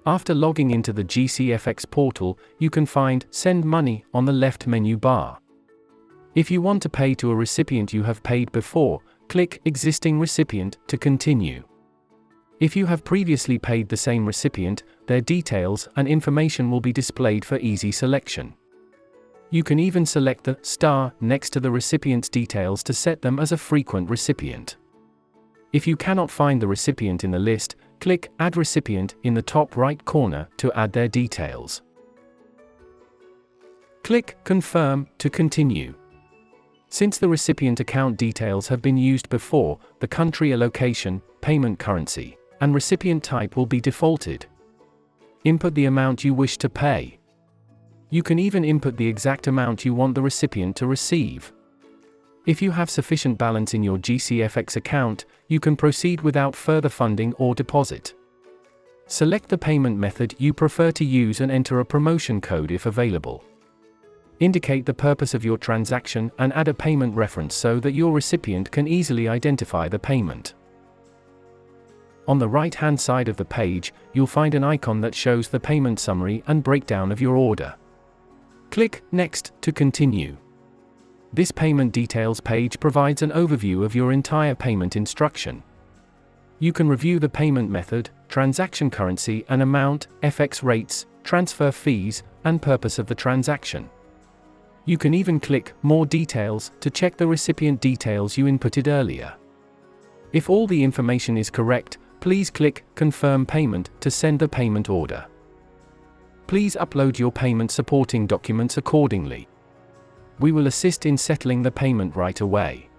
After logging into the GCFX portal, you can find Send Money on the left menu bar. If you want to pay to a recipient you have paid before, click Existing Recipient to continue. If you have previously paid the same recipient, their details and information will be displayed for easy selection. You can even select the star next to the recipient's details to set them as a frequent recipient. If you cannot find the recipient in the list, click Add Recipient in the top right corner to add their details. Click Confirm to continue. Since the recipient account details have been used before, the country allocation, payment currency, and recipient type will be defaulted. Input the amount you wish to pay. You can even input the exact amount you want the recipient to receive. If you have sufficient balance in your GCFX account, you can proceed without further funding or deposit. Select the payment method you prefer to use and enter a promotion code if available. Indicate the purpose of your transaction and add a payment reference so that your recipient can easily identify the payment. On the right-hand side of the page, you'll find an icon that shows the payment summary and breakdown of your order. Click Next to continue. This payment details page provides an overview of your entire payment instruction. You can review the payment method, transaction currency and amount, FX rates, transfer fees, and purpose of the transaction. You can even click More Details to check the recipient details you inputted earlier. If all the information is correct, please click Confirm Payment to send the payment order. Please upload your payment supporting documents accordingly. We will assist in settling the payment right away.